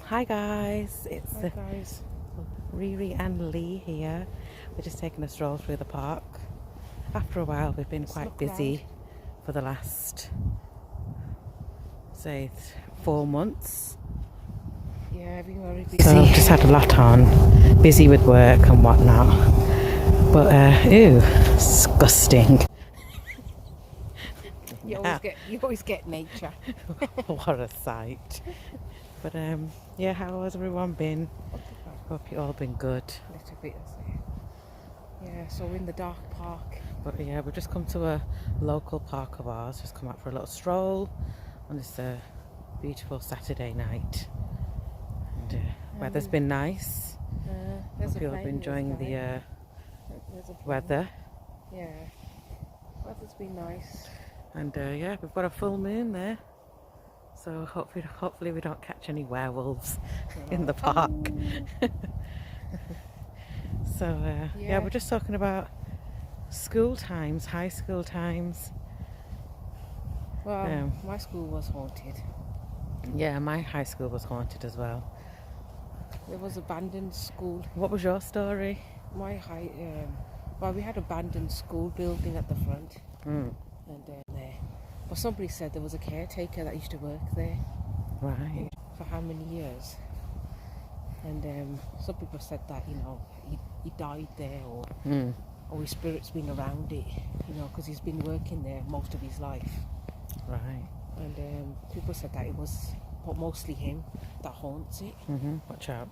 Hi guys, it's Riri and Lee here. We're just taking a stroll through the park. After a while we've been quite busy for the last, say, 4 months. Yeah, I've been very busy. So I've just had a lot on, busy with work and whatnot. But ew, disgusting. You always get nature. What a sight. But yeah, how has everyone been? Hope you all been good. A little bit, yeah. So we're in the dark park. But yeah, we've just come to a local park of ours. Just come out for a little stroll on this beautiful Saturday night. And weather's been nice. Hope you all been enjoying the weather. Yeah, weather's been nice. And yeah, we've got a full moon there. So hopefully we don't catch any werewolves in the park. So yeah, we're just talking about school times, high school times. Well, my school was haunted. Yeah, my high school was haunted as well. There was abandoned school. What was your story? My well, we had abandoned school building at the front, and there. But somebody said there was a caretaker that used to work there. Right. For how many years? And some people said that, you know, he died there, or his spirit's been around it, you know, because he's been working there most of his life. Right. And people said that it was mostly him that haunts it. Watch out.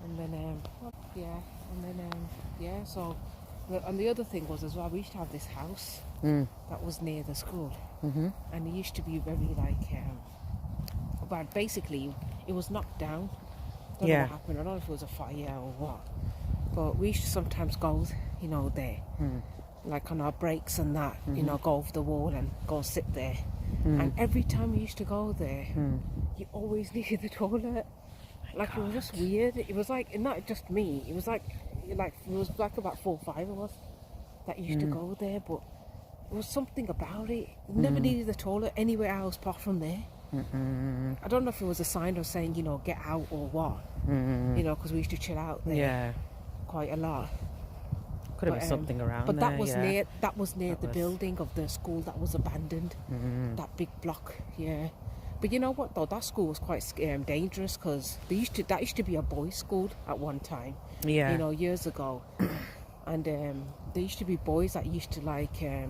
And then, so... And the other thing was as well, we used to have this house that was near the school. And it used to be very but basically it was knocked down. Don't know what happened. I don't know if it was a fire or what. But we used to sometimes go, you know, there. Like on our breaks and that, you know, go over the wall and go sit there. And every time we used to go there, you always needed the toilet. Like, it was just weird. It was like, not just me, it was like about 4 or 5 of us that used to go there, but it was something about it. Never needed the toilet anywhere else apart from there. I don't know if it was a sign of saying, you know, get out or what, you know, because we used to chill out there quite a lot. Could have been something around but there. But that was near the building of the school that was abandoned. That big block, yeah. But you know what though, that school was quite dangerous, because that used to be a boys' school at one time. Yeah. You know, years ago. And there used to be boys that used to like, I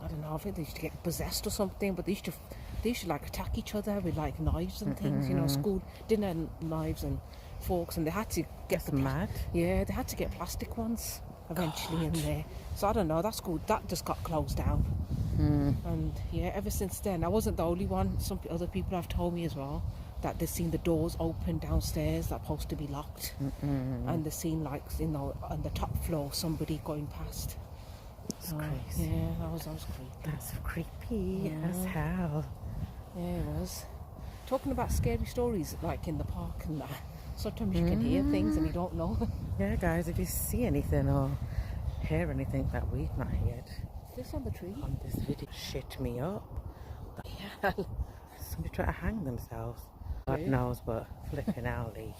don't know, I think they used to get possessed or something, but they used to like attack each other with like knives and things. You know, school didn't have knives and forks, and they had to get mad. Yeah, they had to get plastic ones eventually in there. So I don't know, that school that just got closed down. And yeah, ever since then, I wasn't the only one. Some other people have told me as well that they've seen the doors open downstairs that are supposed to be locked, and they've seen, like, you know, on the top floor somebody going past. That's crazy. Yeah, that was creepy. That's creepy as hell. Yeah, it was. Talking about scary stories, like in the park and that, sometimes you can hear things and you don't know. Yeah, guys, if you see anything or hear anything that we've not heard, this on the tree on this video, shit me up. Yeah. Somebody try to hang themselves. God knows, but flipping out, Lee.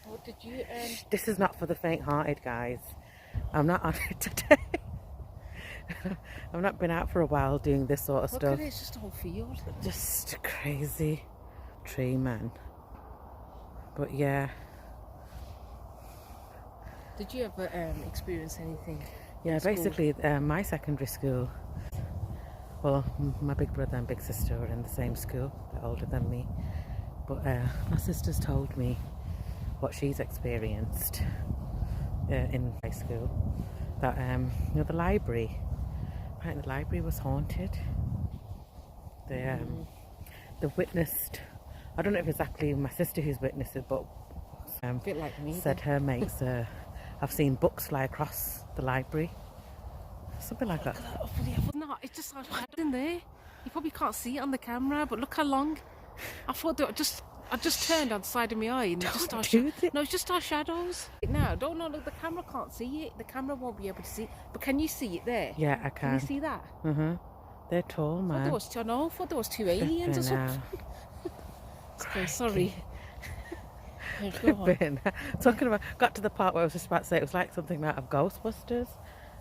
What did you This is not for the faint-hearted, guys. I'm not on it today. I've not been out for a while doing this sort of stuff. Look at it, it's just a whole field. Just a crazy tree, man. But yeah. Did you ever experience anything? Yeah, basically, my secondary school. Well, my big brother and big sister were in the same school. They're older than me. But my sister's told me what she's experienced in high school. That, you know, the library. Apparently the library was haunted. They witnessed, I don't know if exactly my sister who's witnessed it, but a bit like me, said her mates have seen books fly across the library. Something like that. No, it's just like in there. You probably can't see it on the camera, but look how long. I thought they were just I just turned on the side of my eye and it's just our shadows. Now, don't know, look, the camera can't see it. The camera won't be able to see it. But can you see it there? Yeah, I can. Can you see that? They're tall, man. I thought there was two aliens or something. Okay, sorry. Got to the part where I was just about to say it was like something out of Ghostbusters,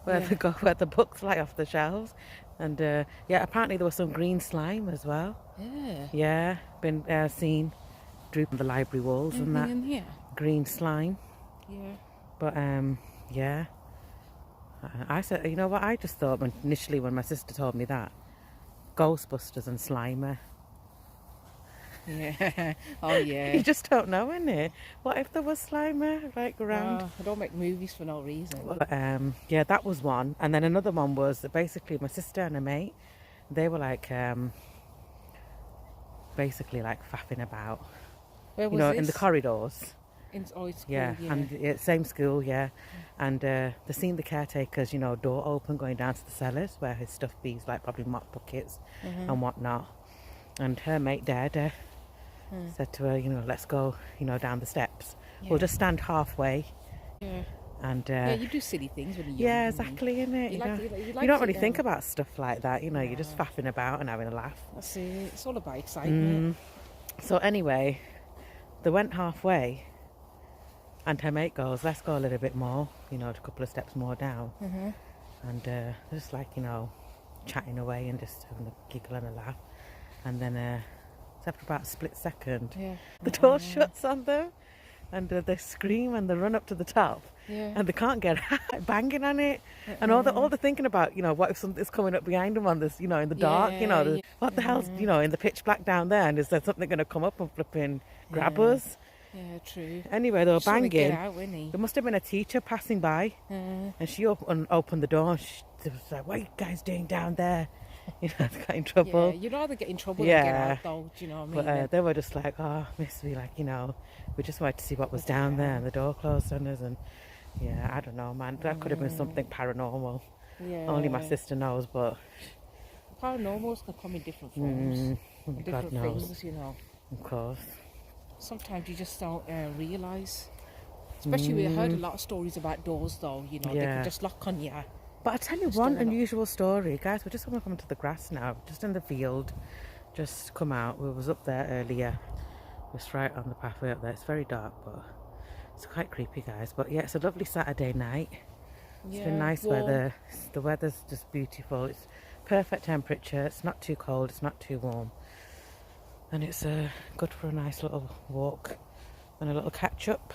where where the books fly off the shelves, and apparently there was some green slime as well. Yeah, been seen drooping the library walls and that green slime. Yeah, but I said, you know what? I just thought initially when my sister told me that, Ghostbusters and Slimer. Yeah. Oh yeah. You just don't know, innit? What if there was Slimer like around? I don't make movies for no reason. But, that was one, and then another one was that basically my sister and a mate, they were like basically like faffing about. Where was this? In the corridors. In school, and same school, and they seen the caretakers, door open going down to the cellars where his stuff bees, like probably mop buckets and whatnot. And her mate Dada said to her, let's go, down the steps. We'll just stand halfway. Yeah. And you do silly things when you're young. Yeah, exactly, innit? You don't really think about stuff like that, you're just faffing about and having a laugh. That's it. It's all about excitement. So anyway, they went halfway, and her mate goes, let's go a little bit more, a couple of steps more down. And they're just like, chatting away and just having a giggle and a laugh. And then after about a split second, the door shuts on them, and they scream and they run up to the top, and they can't get out, banging on it. And all they're thinking about, what if something's coming up behind them on this, in the dark, what the hell's, in the pitch black down there, and is there something going to come up and flipping grab us? Yeah, true. Anyway, they were banging. Get out, there must have been a teacher passing by, and she opened the door, and she was like, what are you guys doing down there? They got in trouble. Yeah, you'd rather get in trouble than get out, though. Do you know what I mean? But they were just like, oh, miss me, like, we just wanted to see what was down there, and the door closed on us, and I don't know, man. That could have been something paranormal. Yeah. Only my sister knows, but paranormals can come in different forms, different things, Of course. Sometimes you just don't realise. Especially we heard a lot of stories about doors, though. They can just lock on you. But I tell you one unusual story, guys. We're just going to come to the grass now, just in the field. Just come out. We was up there earlier, just right on the pathway up there. It's very dark, but it's quite creepy, guys. But yeah, it's a lovely Saturday night. It's been nice weather. The weather's just beautiful. It's perfect temperature. It's not too cold. It's not too warm, and it's good for a nice little walk and a little catch up.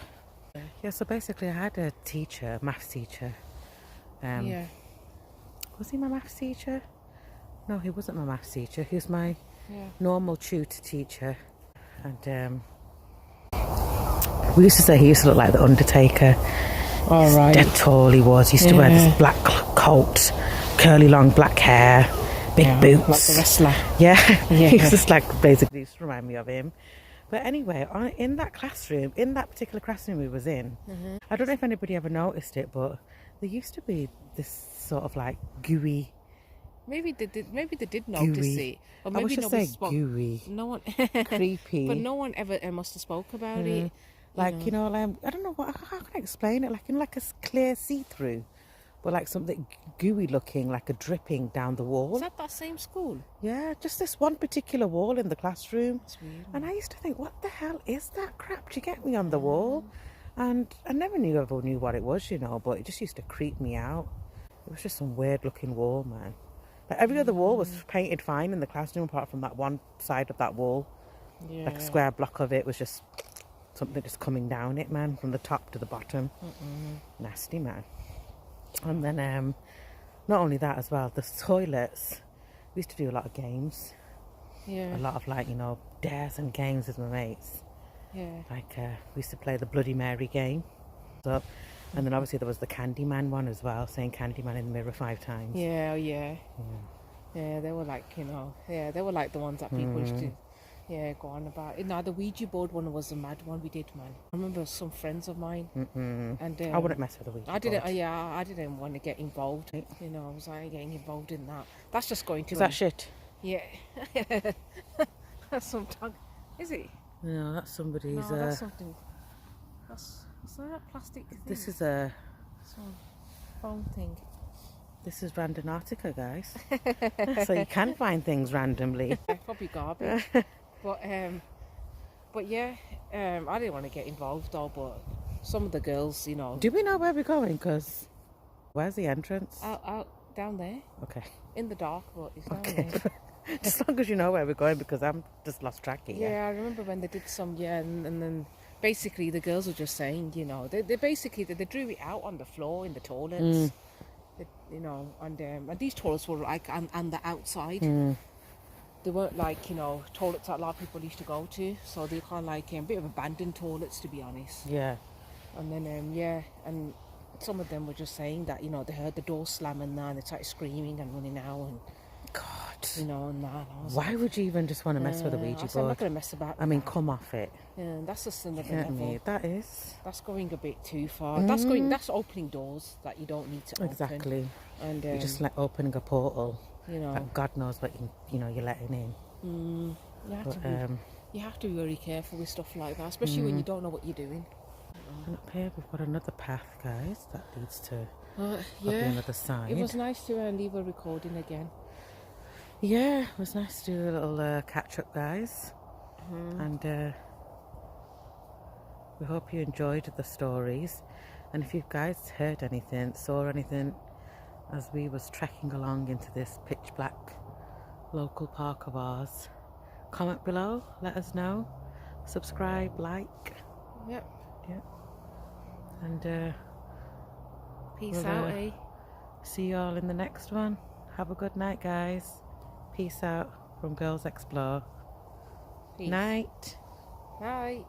Yeah. So basically, I had a teacher, maths teacher. Was he my maths teacher? No, he wasn't my maths teacher. He was my normal tutor teacher. And we used to say he used to look like the Undertaker. All right. Dead tall he was. He used to wear this black coat, curly long black hair, big boots. Like the wrestler. Yeah. He was just like, basically used to remind me of him. But anyway, in that particular classroom we was in, I don't know if anybody ever noticed it, but there used to be this sort of like gooey. Maybe they did notice it. Or maybe I was just saying gooey. No one creepy. But no one ever must have spoke about it. Like, I don't know how can I explain it? Like a clear see-through, but like something gooey looking, like a dripping down the wall. Is that same school? Yeah, just this one particular wall in the classroom. That's weird. And I used to think, what the hell is that crap? Do you get me on the wall? And I never knew what it was, but it just used to creep me out. It was just some weird looking wall, man. Like every other wall was painted fine in the classroom apart from that one side of that wall. Yeah. Like a square block of it was just something just coming down it, man, from the top to the bottom. Nasty, man. And then not only that as well, the toilets, we used to do a lot of games. Yeah. A lot of like, dares and games with my mates. Yeah. Like we used to play the Bloody Mary game. So, and then obviously there was the Candyman one as well, saying Candyman in the mirror 5 times. Yeah, yeah. Yeah, they were like, they were like the ones that people used to go on about. No, the Ouija board one was a mad one we did, man. I remember some friends of mine. And I wouldn't mess with the Ouija board. I didn't want to get involved. I was like getting involved in that. That's just going to... Is that shit? Yeah. That's some talk. Is it? No, that's somebody's. No, that's something. That's not a plastic thing. This is a. Some foam thing. This is Randonatica, guys. So you can find things randomly. Probably garbage. But yeah, I didn't want to get involved though. But some of the girls, you know. Do we know where we're going? Because where's the entrance? Out down there. Okay. In the dark, but it's down Okay. there. As long as you know where we're going, because I'm just lost track here. Yeah, I remember when they did some, and then basically the girls were just saying, you know, they basically they drew it out on the floor in the toilets, you know, and these toilets were like on the outside. They weren't like, you know, toilets that a lot of people used to go to, so they're kind of like a bit of abandoned toilets, to be honest. Yeah. And then and some of them were just saying that, you know, they heard the door slam and they started screaming and running out and. God. You know, and that. And Why would you even just want to mess with a Ouija board? I'm not going to mess about. I mean, come off it. Yeah, that's just another You know what I level. mean? That is. That's going a bit too far. That's opening doors that you don't need to open. Exactly. And you're just like opening a portal. You know. That God knows what you're letting in. You have to be very careful with stuff like that, especially when you don't know what you're doing. And up here we've got another path, guys, that leads to yeah. the other side. It was nice to leave a recording again. Yeah, it was nice to do a little catch up, guys. And we hope you enjoyed the stories. And if you guys heard anything, saw anything as we was trekking along into this pitch black local park of ours, comment below, let us know. Subscribe, like. Yep. And peace out, see you all in the next one. Have a good night, guys. Peace out from Girls Explore. Peace. Night. Night.